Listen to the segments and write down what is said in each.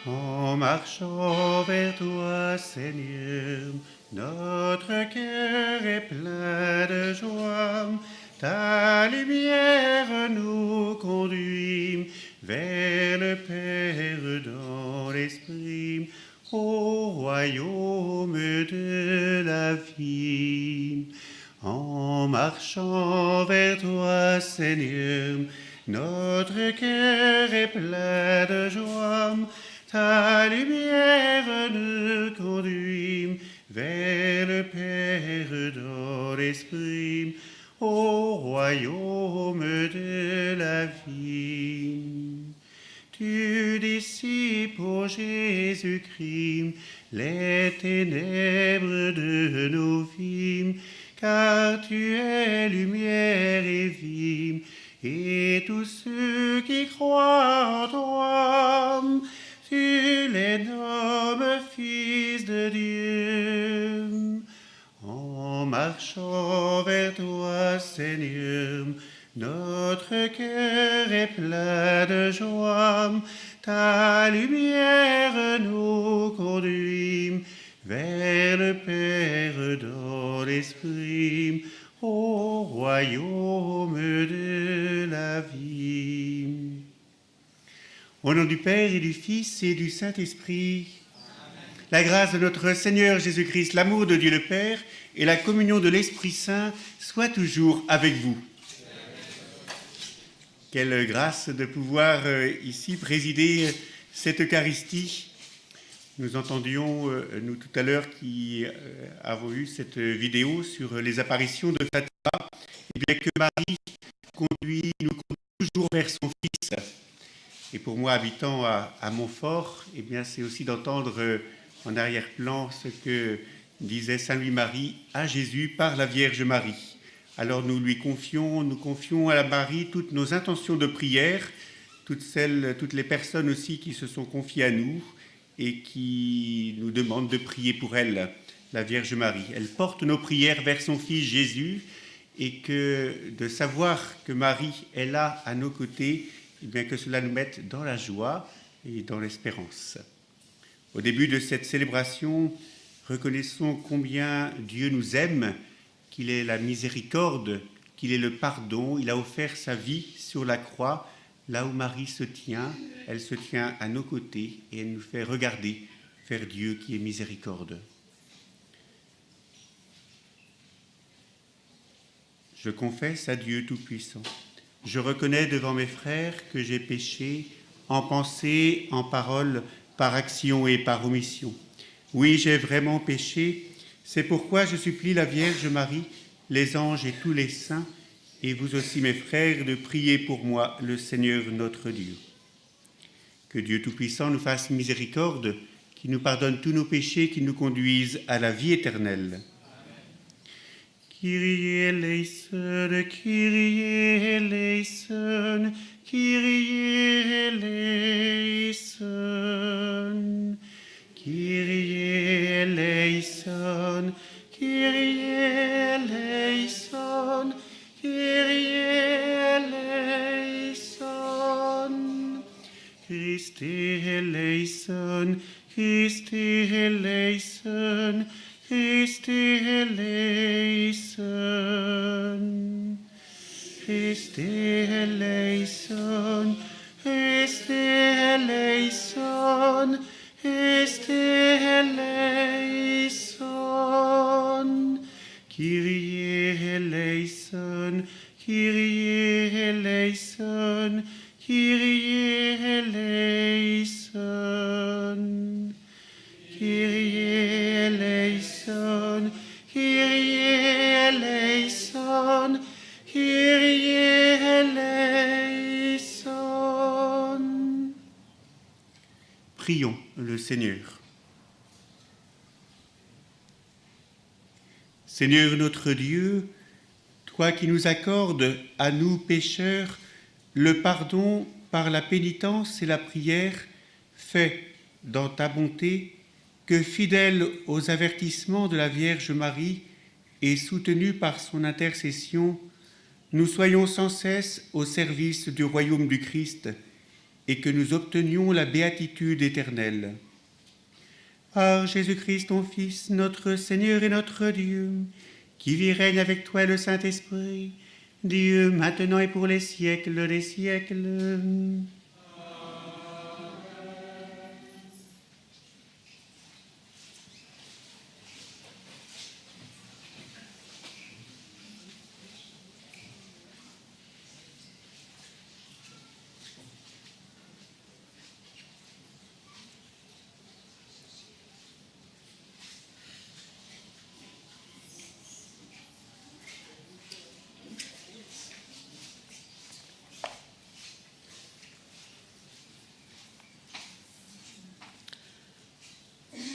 En marchant vers toi, Seigneur, notre cœur est plein de joie. Ta lumière nous conduit vers le Père dans l'Esprit, au royaume de la vie. En marchant vers toi, Seigneur, notre cœur est plein de joie. Ta lumière nous conduit vers le Père dans l'Esprit, au royaume de la vie. Tu dissipes, ô Jésus-Christ, les ténèbres de nos vies, car tu es lumière et vie, et tous ceux qui croient en toi, tu les nommes fils de Dieu. En marchant vers toi, Seigneur, notre cœur est plein de joie. Ta lumière nous conduit vers le Père dans l'Esprit, au royaume de la vie. Au nom du Père et du Fils et du Saint-Esprit, la grâce de notre Seigneur Jésus-Christ, l'amour de Dieu le Père et la communion de l'Esprit Saint soient toujours avec vous. Quelle grâce de pouvoir ici présider cette Eucharistie. Nous entendions, nous tout à l'heure qui avons eu cette vidéo sur les apparitions de Fatima, et bien que Marie nous conduit toujours vers son Fils. Et pour moi, habitant à Montfort, eh bien c'est aussi d'entendre en arrière-plan ce que disait Saint Louis-Marie à Jésus par la Vierge Marie. Alors nous confions à la Marie toutes nos intentions de prière, toutes les personnes aussi qui se sont confiées à nous et qui nous demandent de prier pour elle, la Vierge Marie. Elle porte nos prières vers son Fils Jésus, et que de savoir que Marie est là à nos côtés, eh bien que cela nous mette dans la joie et dans l'espérance. Au début de cette célébration, reconnaissons combien Dieu nous aime, qu'il est la miséricorde, qu'il est le pardon. Il a offert sa vie sur la croix, là où Marie se tient. Elle se tient à nos côtés et elle nous fait regarder vers Dieu qui est miséricorde. Je confesse à Dieu Tout-Puissant. Je reconnais devant mes frères que j'ai péché en pensée, en parole, par action et par omission. Oui, j'ai vraiment péché. C'est pourquoi je supplie la Vierge Marie, les anges et tous les saints, et vous aussi mes frères, de prier pour moi le Seigneur notre Dieu. Que Dieu Tout-Puissant nous fasse miséricorde, qu'il nous pardonne tous nos péchés, qu'il nous conduise à la vie éternelle. Kyrie eleison, Kyrie eleison, Kyrie eleison, Kyrie eleison, Kyrie eleison, Kyrie eleison, Christe eleison, Christe eleison, Christe eleison, Christe eleison, Christe eleison, Christe eleison, Kyrie eleison, Kyrie eleison, Kyrie eleison, Kyrie eleison, Kyrie eleison, Kyrie eleison. Prions le Seigneur. Seigneur notre Dieu, toi qui nous accordes à nous pécheurs le pardon par la pénitence et la prière, fais dans ta bonté que, fidèle aux avertissements de la Vierge Marie et soutenus par son intercession, nous soyons sans cesse au service du royaume du Christ et que nous obtenions la béatitude éternelle. Par Jésus-Christ, ton Fils, notre Seigneur et notre Dieu, qui vit règne avec toi et le Saint-Esprit, Dieu, maintenant et pour les siècles des siècles.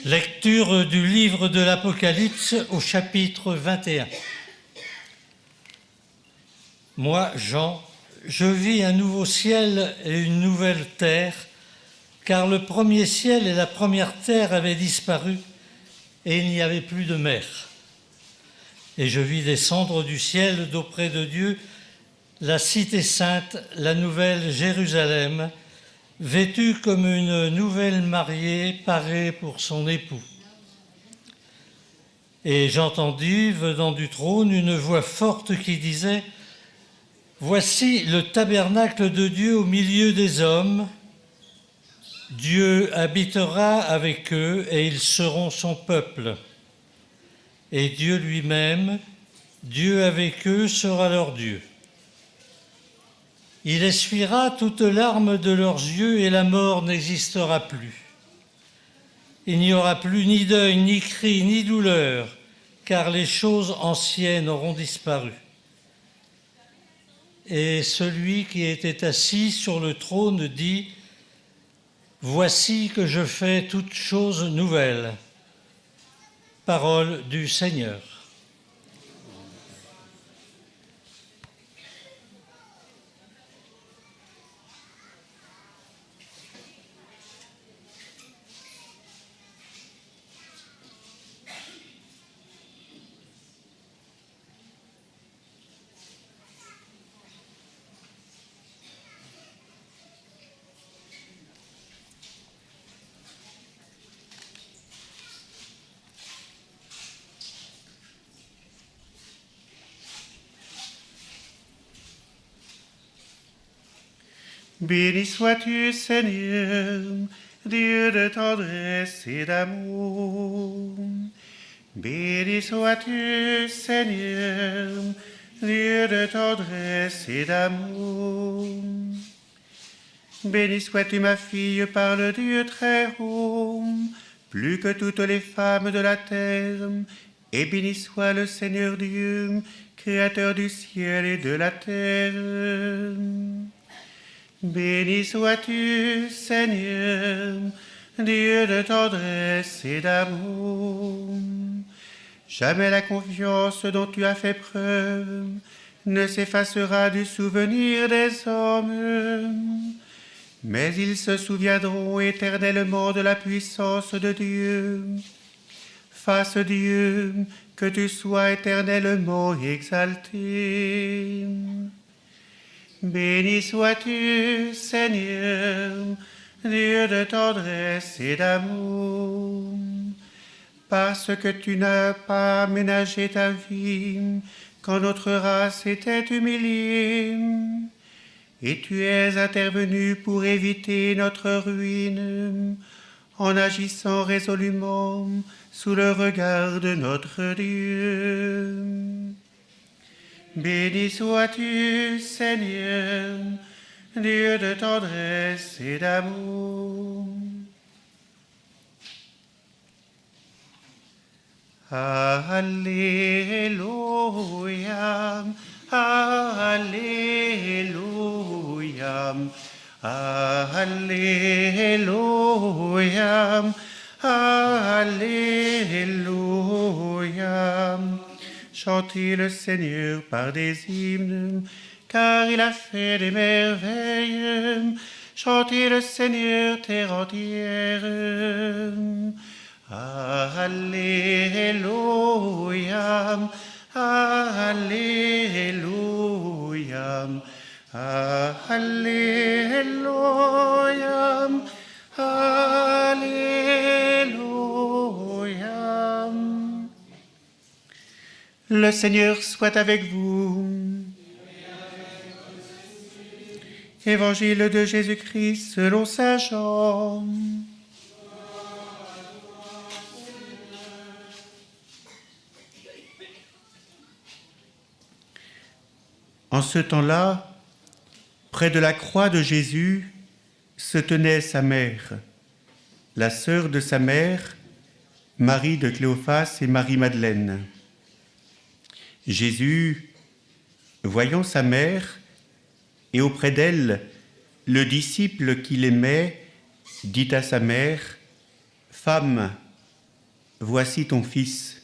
Lecture du livre de l'Apocalypse au chapitre 21. Moi, Jean, je vis un nouveau ciel et une nouvelle terre, car le premier ciel et la première terre avaient disparu et il n'y avait plus de mer. Et je vis descendre du ciel d'auprès de Dieu la cité sainte, la nouvelle Jérusalem, vêtue comme une nouvelle mariée parée pour son époux. Et j'entendis, venant du trône, une voix forte qui disait « Voici le tabernacle de Dieu au milieu des hommes. Dieu habitera avec eux et ils seront son peuple. Et Dieu lui-même, Dieu avec eux, sera leur Dieu. Il essuiera toute larme de leurs yeux et la mort n'existera plus. Il n'y aura plus ni deuil, ni cri, ni douleur, car les choses anciennes auront disparu. Et celui qui était assis sur le trône dit « Voici que je fais toutes choses nouvelles. » Parole du Seigneur. Béni sois-tu, Seigneur, Dieu de tendresse et d'amour. Béni sois-tu, Seigneur, Dieu de tendresse et d'amour. Béni sois-tu, ma fille, par le Dieu très haut, plus que toutes les femmes de la terre, et béni soit le Seigneur Dieu, créateur du ciel et de la terre. Béni sois-tu, Seigneur, Dieu de tendresse et d'amour. Jamais la confiance dont tu as fait preuve ne s'effacera du souvenir des hommes, mais ils se souviendront éternellement de la puissance de Dieu. Fasse Dieu que tu sois éternellement exalté. Béni sois-tu, Seigneur, Dieu de tendresse et d'amour, parce que tu n'as pas ménagé ta vie quand notre race était humiliée, et tu es intervenu pour éviter notre ruine, en agissant résolument sous le regard de notre Dieu. Béni sois-tu, Seigneur, Dieu de tendresse et d'amour. Alléluia, Alléluia, Alléluia, Alléluia. Chantez le Seigneur par des hymnes, car il a fait des merveilles. Chantez le Seigneur, terre entière. Alléluia, Alléluia, Alléluia, Alléluia. Le Seigneur soit avec vous. Évangile de Jésus-Christ selon saint Jean. En ce temps-là, près de la croix de Jésus, se tenait sa mère, la sœur de sa mère, Marie de Cléophas et Marie-Madeleine. Jésus, voyant sa mère, et auprès d'elle, le disciple qu'il aimait, dit à sa mère, « Femme, voici ton fils. »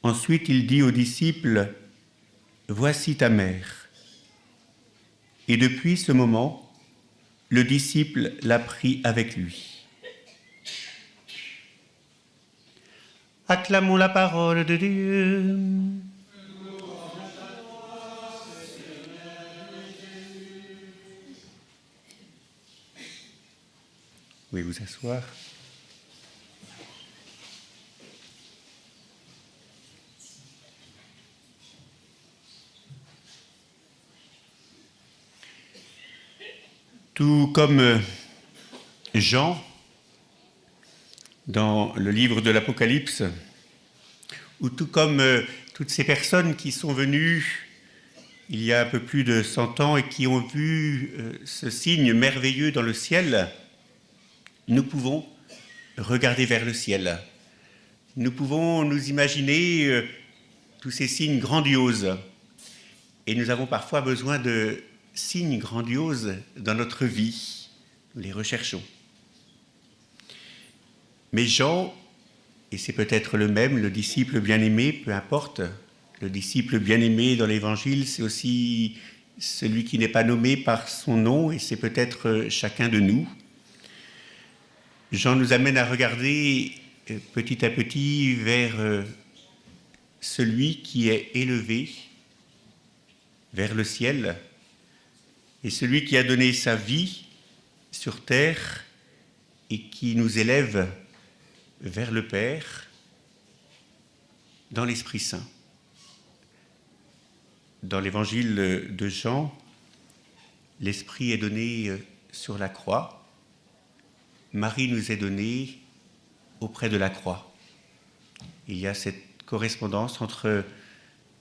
Ensuite, il dit au disciple, « Voici ta mère. » Et depuis ce moment, le disciple l'a pris avec lui. Acclamons la parole de Dieu. Vous pouvez vous asseoir. Tout comme Jean, dans le livre de l'Apocalypse, ou tout comme toutes ces personnes qui sont venues il y a un peu plus de 100 ans et qui ont vu ce signe merveilleux dans le ciel, nous pouvons regarder vers le ciel. Nous pouvons nous imaginer tous ces signes grandioses. Et nous avons parfois besoin de signes grandioses dans notre vie. Nous les recherchons. Mais Jean, et c'est peut-être le même, le disciple bien-aimé, peu importe, le disciple bien-aimé dans l'Évangile, c'est aussi celui qui n'est pas nommé par son nom, et c'est peut-être chacun de nous. Jean nous amène à regarder petit à petit vers celui qui est élevé vers le ciel et celui qui a donné sa vie sur terre et qui nous élève vers le Père dans l'Esprit Saint. Dans l'Évangile de Jean, l'Esprit est donné sur la croix. Marie nous est donnée auprès de la croix. Il y a cette correspondance entre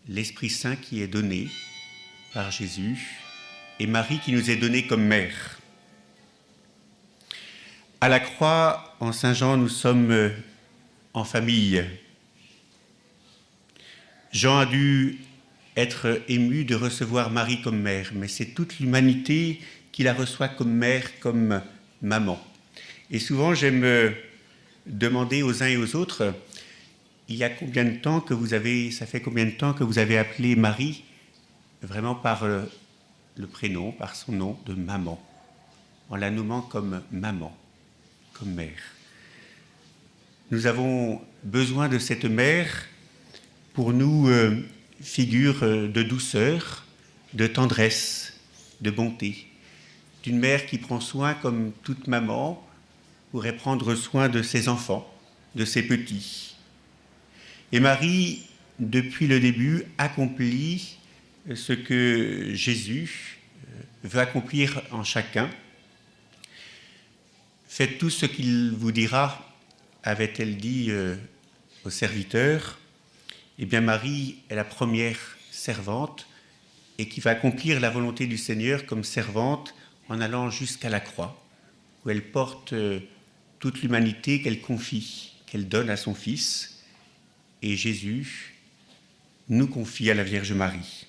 l'Esprit Saint qui est donné par Jésus et Marie qui nous est donnée comme mère. À la croix, en Saint Jean, nous sommes en famille. Jean a dû être ému de recevoir Marie comme mère, mais c'est toute l'humanité qui la reçoit comme mère, comme maman. Et souvent, j'aime demander aux uns et aux autres, il y a combien de temps que ça fait combien de temps que vous avez appelé Marie vraiment par le prénom, par son nom de maman, en la nommant comme maman, comme mère. Nous avons besoin de cette mère pour nous figure de douceur, de tendresse, de bonté, d'une mère qui prend soin comme toute maman pourrait prendre soin de ses enfants, de ses petits. Et Marie, depuis le début, accomplit ce que Jésus veut accomplir en chacun. Faites tout ce qu'il vous dira, avait-elle dit aux serviteurs. Eh bien, Marie est la première servante et qui va accomplir la volonté du Seigneur comme servante en allant jusqu'à la croix, où elle porte toute l'humanité qu'elle confie, qu'elle donne à son Fils. Et Jésus nous confie à la Vierge Marie.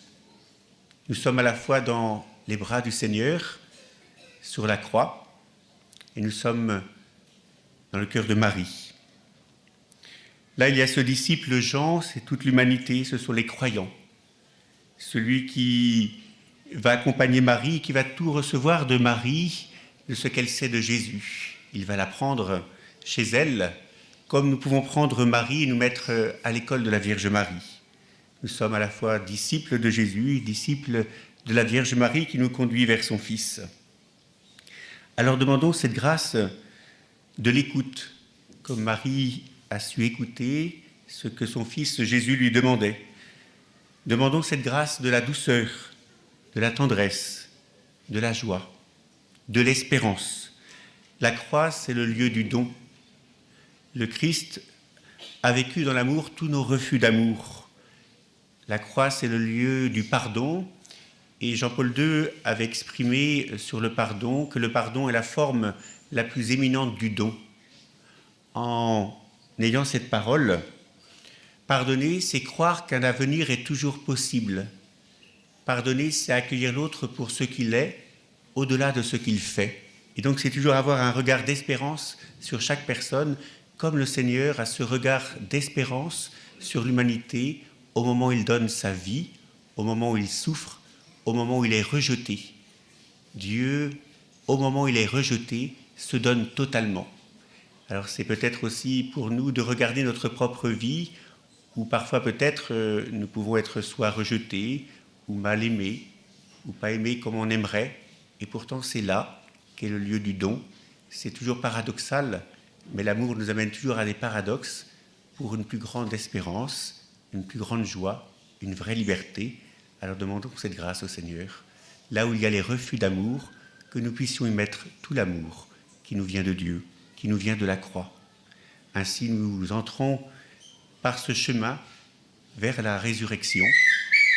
Nous sommes à la fois dans les bras du Seigneur, sur la croix, et nous sommes dans le cœur de Marie. Là, il y a ce disciple Jean, c'est toute l'humanité, ce sont les croyants. Celui qui va accompagner Marie, qui va tout recevoir de Marie, de ce qu'elle sait de Jésus. Il va la prendre chez elle, comme nous pouvons prendre Marie et nous mettre à l'école de la Vierge Marie. Nous sommes à la fois disciples de Jésus, disciples de la Vierge Marie qui nous conduit vers son Fils. Alors demandons cette grâce de l'écoute, comme Marie a su écouter ce que son Fils Jésus lui demandait. Demandons cette grâce de la douceur, de la tendresse, de la joie, de l'espérance. La croix, c'est le lieu du don. Le Christ a vécu dans l'amour tous nos refus d'amour. La croix, c'est le lieu du pardon. Et Jean-Paul II avait exprimé sur le pardon que le pardon est la forme la plus éminente du don. En ayant cette parole, pardonner, c'est croire qu'un avenir est toujours possible. Pardonner, c'est accueillir l'autre pour ce qu'il est, au-delà de ce qu'il fait. Et donc, c'est toujours avoir un regard d'espérance sur chaque personne, comme le Seigneur a ce regard d'espérance sur l'humanité au moment où il donne sa vie, au moment où il souffre, au moment où il est rejeté. Dieu, au moment où il est rejeté, se donne totalement. Alors c'est peut-être aussi pour nous de regarder notre propre vie, où parfois peut-être nous pouvons être soit rejetés, ou mal aimés, ou pas aimés comme on aimerait, et pourtant c'est là qu'est le lieu du don. C'est toujours paradoxal, mais l'amour nous amène toujours à des paradoxes pour une plus grande espérance, une plus grande joie, une vraie liberté. Alors demandons cette grâce au Seigneur, là où il y a les refus d'amour, que nous puissions y mettre tout l'amour qui nous vient de Dieu, qui nous vient de la croix. Ainsi nous entrons par ce chemin vers la résurrection,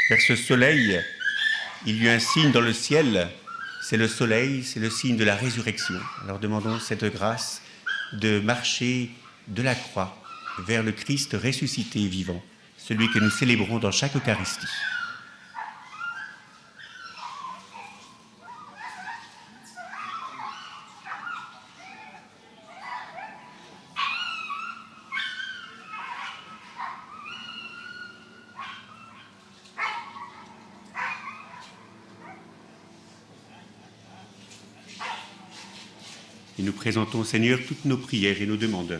vers ce soleil. Il y a un signe dans le ciel, c'est le soleil, c'est le signe de la résurrection. Alors demandons cette grâce de marcher de la croix vers le Christ ressuscité et vivant, celui que nous célébrons dans chaque Eucharistie. Et nous présentons au Seigneur toutes nos prières et nos demandes.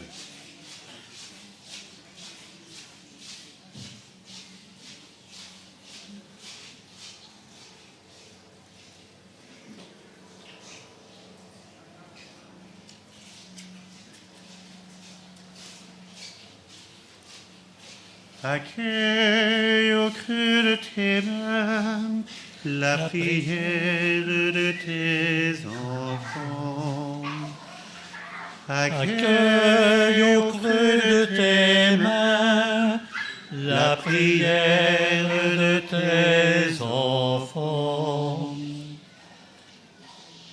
Accueille au creux de tes mains la prière de tes enfants. Accueille au creux de tes mains la prière de tes enfants.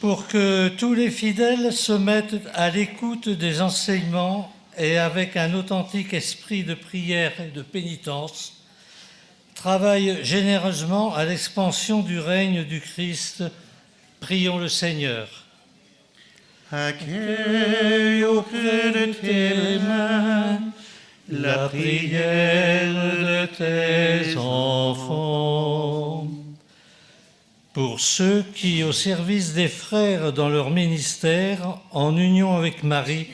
Pour que tous les fidèles se mettent à l'écoute des enseignements et avec un authentique esprit de prière et de pénitence, travaillent généreusement à l'expansion du règne du Christ, prions le Seigneur. Accueille au creux de tes mains la prière de tes enfants. Pour ceux qui, au service des frères dans leur ministère, en union avec Marie,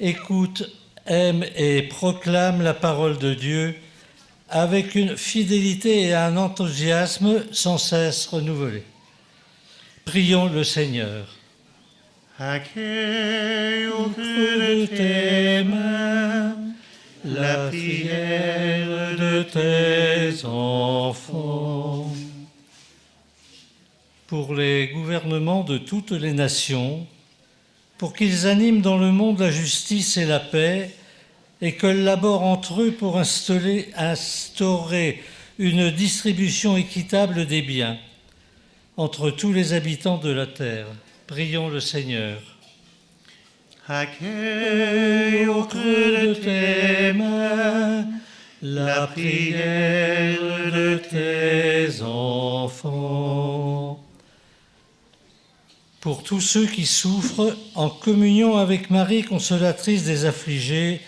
écoutent, aiment et proclament la parole de Dieu avec une fidélité et un enthousiasme sans cesse renouvelés. Prions le Seigneur. Accueille au creux de tes mains la prière de tes enfants. Pour les gouvernements de toutes les nations, pour qu'ils animent dans le monde la justice et la paix et collaborent entre eux pour instaurer une distribution équitable des biens entre tous les habitants de la terre. Prions le Seigneur. Accueille au creux de tes mains la prière de tes enfants. Pour tous ceux qui souffrent, en communion avec Marie, consolatrice des affligés,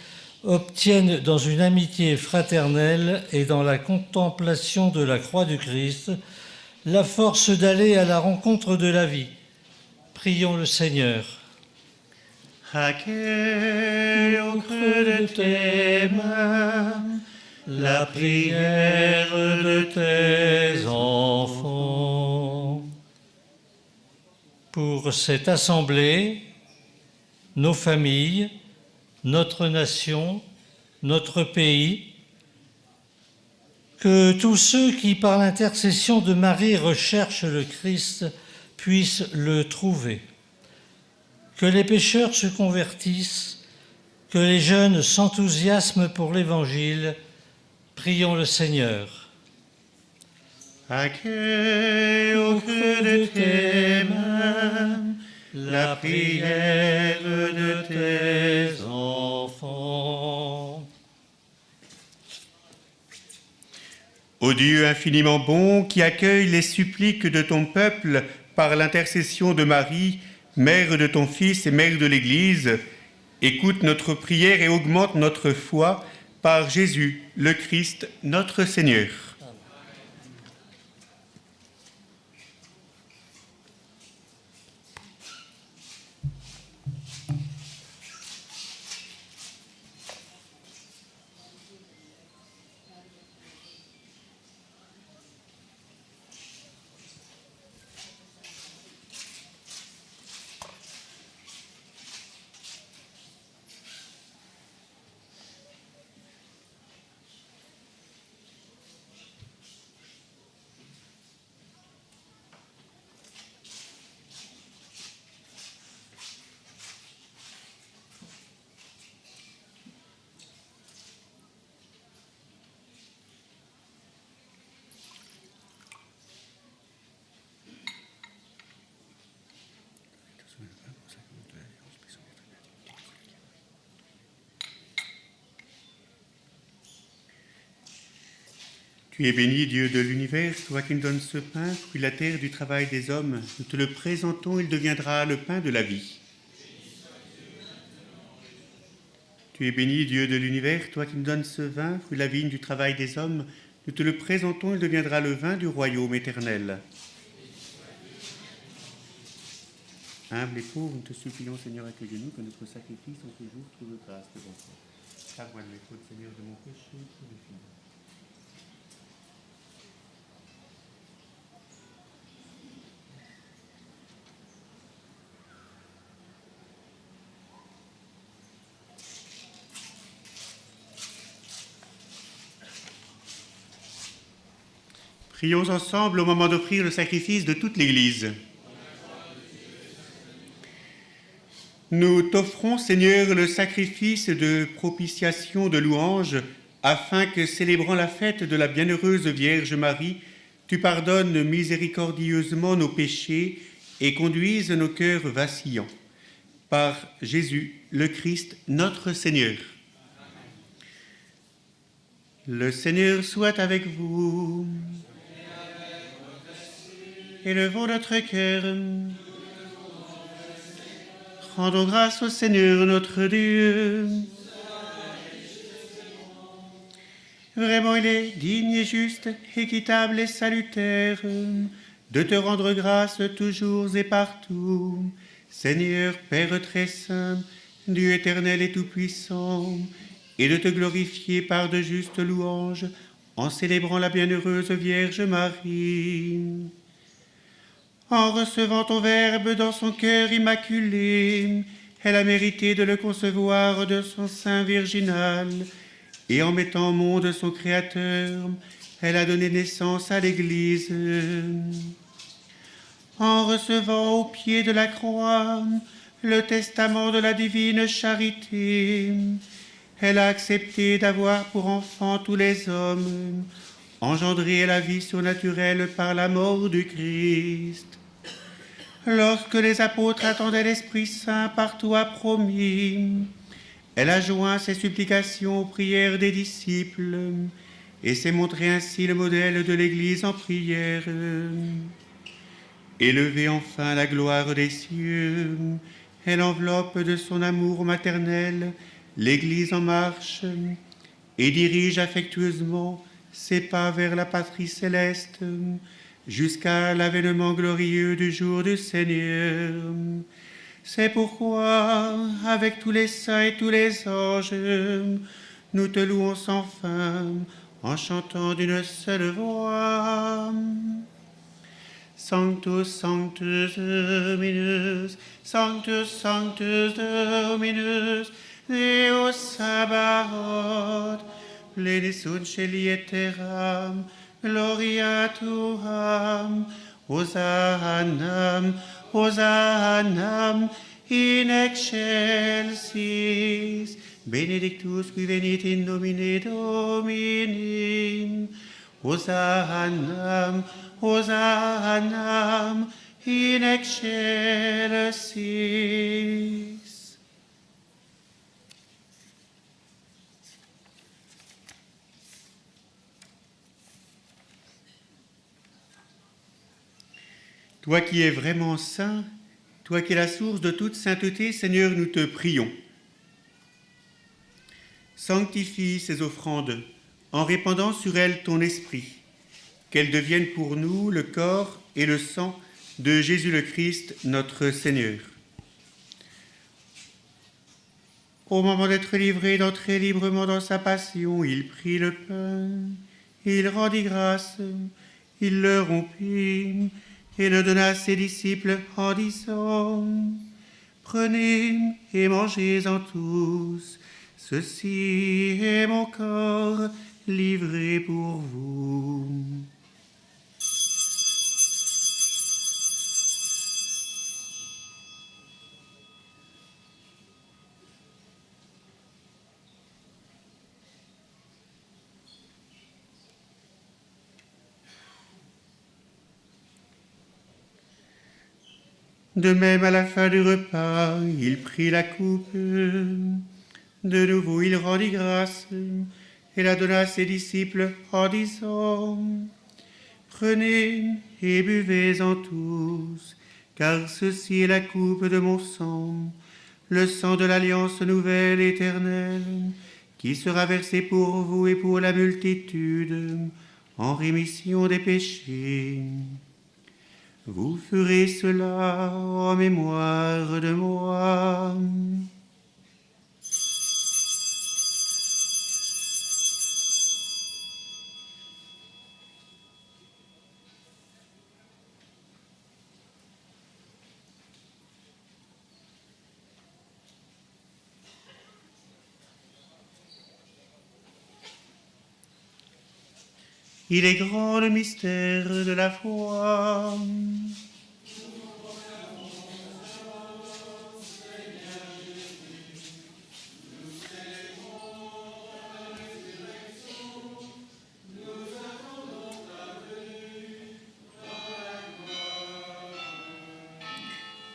obtiennent dans une amitié fraternelle et dans la contemplation de la croix du Christ la force d'aller à la rencontre de la vie. Prions le Seigneur. Accueille au creux de tes mains la prière de tes enfants. pour cette assemblée, nos familles, notre nation, notre pays, que tous ceux qui, par l'intercession de Marie, recherchent le Christ puissent le trouver, que les pécheurs se convertissent, que les jeunes s'enthousiasment pour l'Évangile. Prions le Seigneur. Accueille au creux de tes mains la prière de tes enfants. Ô Dieu infiniment bon, qui accueille les suppliques de ton peuple par l'intercession de Marie, mère de ton Fils et mère de l'Église, écoute notre prière et augmente notre foi par Jésus, le Christ, notre Seigneur. Tu es béni, Dieu de l'univers, toi qui nous donnes ce pain, fruit de la terre du travail des hommes. Nous te le présentons, il deviendra le pain de la vie. Tu es béni, Dieu de l'univers, toi qui nous donnes ce vin, fruit de la vigne du travail des hommes. Nous te le présentons, il deviendra le vin du royaume éternel. Humble et pauvre, nous te supplions, Seigneur, accueille-nous, que notre sacrifice en ce jour trouve grâce devant toi. Pardonne mes fautes, Seigneur, de mon péché, tout le film. Prions ensemble au moment d'offrir le sacrifice de toute l'Église. Nous t'offrons, Seigneur, le sacrifice de propitiation de louange, afin que, célébrant la fête de la bienheureuse Vierge Marie, tu pardonnes miséricordieusement nos péchés et conduises nos cœurs vacillants. Par Jésus, le Christ, notre Seigneur. Le Seigneur soit avec vous. Élevons notre cœur. Rendons grâce au Seigneur notre Dieu. Vraiment, il est digne et juste, équitable et salutaire de te rendre grâce toujours et partout. Seigneur, Père très saint, Dieu éternel et tout-puissant, et de te glorifier par de justes louanges en célébrant la bienheureuse Vierge Marie. En recevant ton Verbe dans son cœur immaculé, elle a mérité de le concevoir de son sein virginal, et en mettant au monde son Créateur, elle a donné naissance à l'Église. En recevant au pied de la croix le testament de la divine charité, elle a accepté d'avoir pour enfants tous les hommes, engendré la vie surnaturelle par la mort du Christ. Lorsque les apôtres attendaient l'Esprit Saint par toi promis, elle a joint ses supplications aux prières des disciples et s'est montré ainsi le modèle de l'Église en prière. Élevée enfin à la gloire des cieux, elle enveloppe de son amour maternel l'Église en marche et dirige affectueusement ses pas vers la patrie céleste, jusqu'à l'avènement glorieux du jour du Seigneur. C'est pourquoi, avec tous les saints et tous les anges, nous te louons sans fin, en chantant d'une seule voix. Sanctus, Sanctus Dominus, Sanctus, Sanctus Dominus, Deus Sabaoth, plenius sunt celi et terram, gloria tuam, Hosanna, Hosanna, in excelsis, benedictus qui venit in nomine Domini, Hosanna, Hosanna, in excelsis. Toi qui es vraiment saint, toi qui es la source de toute sainteté, Seigneur, nous te prions. Sanctifie ces offrandes en répandant sur elles ton esprit, qu'elles deviennent pour nous le corps et le sang de Jésus le Christ, notre Seigneur. Au moment d'être livré, d'entrer librement dans sa passion, il prit le pain, il rendit grâce, il le rompit et le donna à ses disciples en disant : Prenez et mangez-en tous, ceci est mon corps livré pour vous. De même, à la fin du repas, il prit la coupe. De nouveau, il rendit grâce et la donna à ses disciples en disant : Prenez et buvez-en tous, car ceci est la coupe de mon sang, le sang de l'alliance nouvelle éternelle, qui sera versé pour vous et pour la multitude, en rémission des péchés. Vous ferez cela en mémoire de moi. Il est grand le mystère de la foi.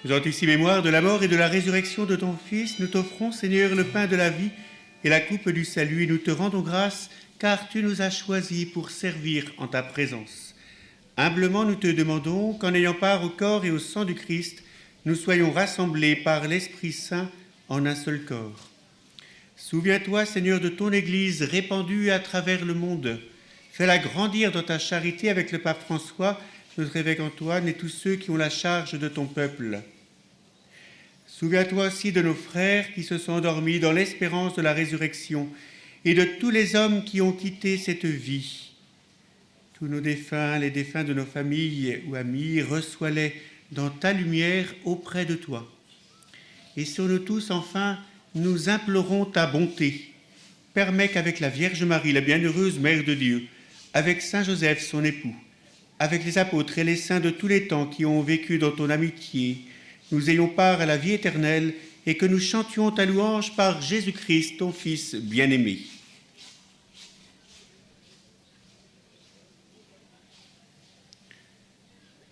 Faisant ici mémoire de la mort et de la résurrection de ton Fils, nous t'offrons, Seigneur, le pain de la vie et la coupe du salut, et nous te rendons grâce, car tu nous as choisis pour servir en ta présence. Humblement, nous te demandons qu'en ayant part au corps et au sang du Christ, nous soyons rassemblés par l'Esprit Saint en un seul corps. Souviens-toi, Seigneur, de ton Église répandue à travers le monde. Fais-la grandir dans ta charité avec le pape François, notre évêque Antoine et tous ceux qui ont la charge de ton peuple. Souviens-toi aussi de nos frères qui se sont endormis dans l'espérance de la résurrection et de tous les hommes qui ont quitté cette vie. Tous nos défunts, les défunts de nos familles ou amis, reçois-les dans ta lumière auprès de toi. Et sur nous tous, enfin, nous implorons ta bonté. Permets qu'avec la Vierge Marie, la bienheureuse Mère de Dieu, avec Saint Joseph, son époux, avec les apôtres et les saints de tous les temps qui ont vécu dans ton amitié, nous ayons part à la vie éternelle et que nous chantions ta louange par Jésus-Christ, ton Fils bien-aimé.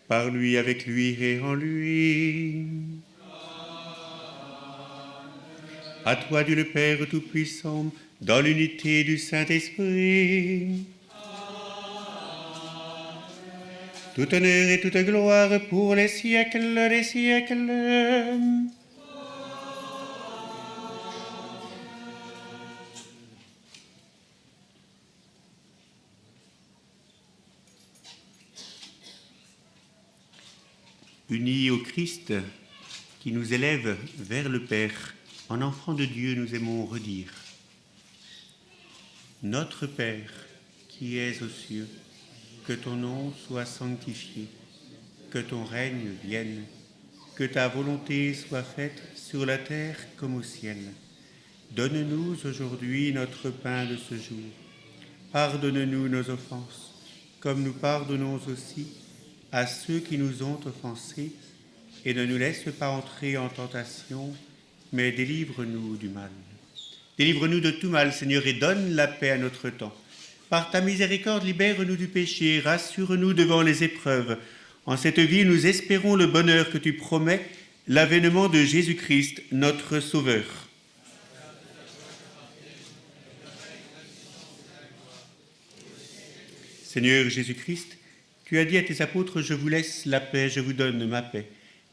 Par lui, avec lui et en lui. À toi, Dieu le Père Tout-Puissant, dans l'unité du Saint-Esprit. Tout honneur et toute gloire pour les siècles des siècles. Unis au Christ qui nous élève vers le Père, en enfants de Dieu, nous aimons redire : Notre Père qui es aux cieux, que ton nom soit sanctifié, que ton règne vienne, que ta volonté soit faite sur la terre comme au ciel. Donne-nous aujourd'hui notre pain de ce jour. Pardonne-nous nos offenses, comme nous pardonnons aussi à ceux qui nous ont offensés, et ne nous laisse pas entrer en tentation, mais délivre-nous du mal. Délivre-nous de tout mal, Seigneur, et donne la paix à notre temps. Par ta miséricorde, libère-nous du péché, rassure-nous devant les épreuves. En cette vie, nous espérons le bonheur que tu promets, l'avènement de Jésus-Christ, notre Sauveur. Seigneur Jésus-Christ, tu as dit à tes apôtres, je vous laisse la paix, je vous donne ma paix.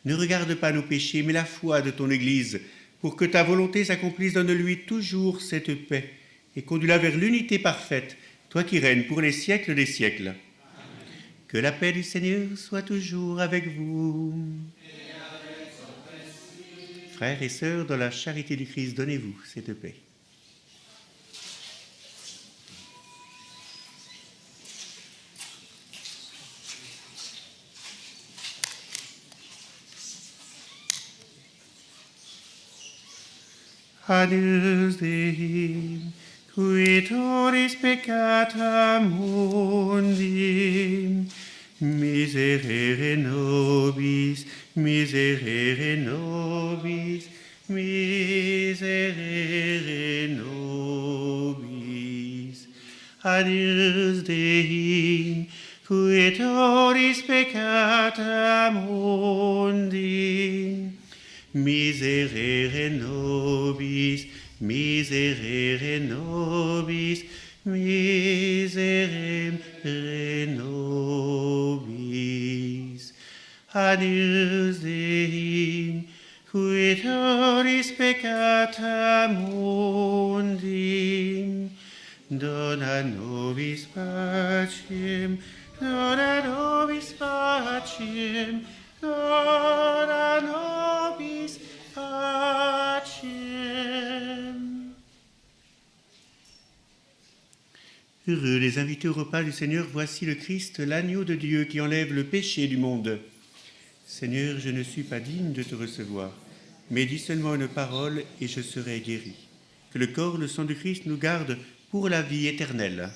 Ne regarde pas nos péchés, mais la foi de ton Église. Pour que ta volonté s'accomplisse, donne-lui toujours cette paix et conduis-la vers l'unité parfaite, toi qui règnes pour les siècles des siècles. Amen. Que la paix du Seigneur soit toujours avec vous. Et avec son esprit. Frères et sœurs, dans la charité du Christ, donnez-vous cette paix. Agnus Dei, qui tollis peccata mundi, miserere nobis, miserere nobis, miserere nobis. Agnus Dei, qui tollis peccata mundi, miserere nobis, miserere nobis, miserere nobis. Agnus Dei, qui tollis peccata mundi, dona nobis pacem, dona nobis pacem, dona nobis pacem. Heureux les invités au repas du Seigneur, voici le Christ, l'agneau de Dieu qui enlève le péché du monde. Seigneur, je ne suis pas digne de te recevoir, mais dis seulement une parole et je serai guéri. Que le corps, le sang du Christ nous garde pour la vie éternelle.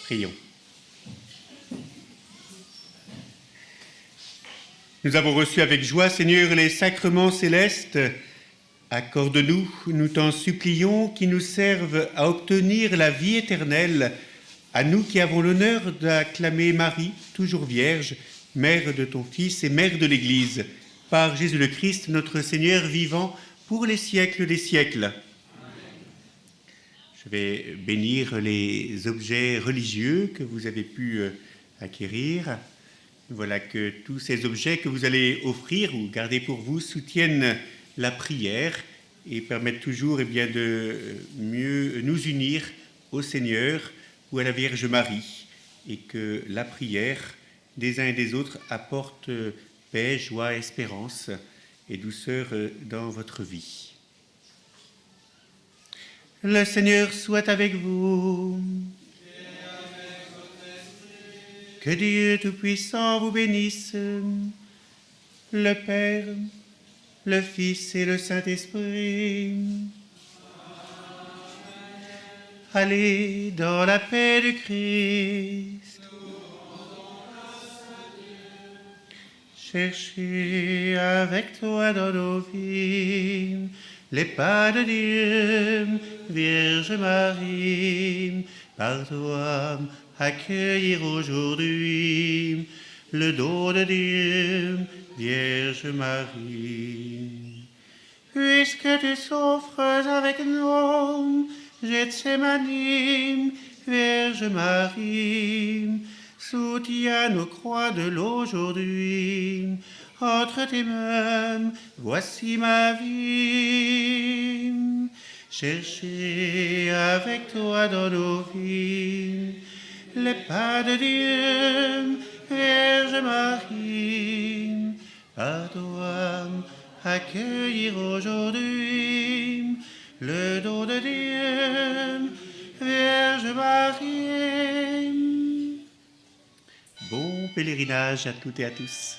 Prions. Nous avons reçu avec joie, Seigneur, les sacrements célestes. Accorde-nous, nous t'en supplions, qui nous servent à obtenir la vie éternelle, à nous qui avons l'honneur d'acclamer Marie, toujours Vierge, Mère de ton Fils et Mère de l'Église, par Jésus le Christ, notre Seigneur vivant, pour les siècles des siècles. Amen. Je vais bénir les objets religieux que vous avez pu acquérir. Voilà que tous ces objets que vous allez offrir ou garder pour vous soutiennent la prière et permettent toujours de mieux nous unir au Seigneur ou à la Vierge Marie, et que la prière des uns et des autres apporte paix, joie, espérance et douceur dans votre vie. Le Seigneur soit avec vous. Que Dieu Tout-Puissant vous bénisse, le Père, le Fils et le Saint-Esprit. Allez dans la paix du Christ. Cherchez avec toi dans nos vies les pas de Dieu, Vierge Marie, par toi accueillir aujourd'hui le don de Dieu, Vierge Marie. Puisque tu souffres avec nous, Gethsémani, Vierge Marie, soutiens nos croix de l'aujourd'hui. Entre tes mains, voici ma vie. Cherchez avec toi dans nos vies les pas de Dieu, Vierge Marie, par toi accueillir aujourd'hui le don de Dieu, Vierge Marie. Bon pèlerinage à toutes et à tous.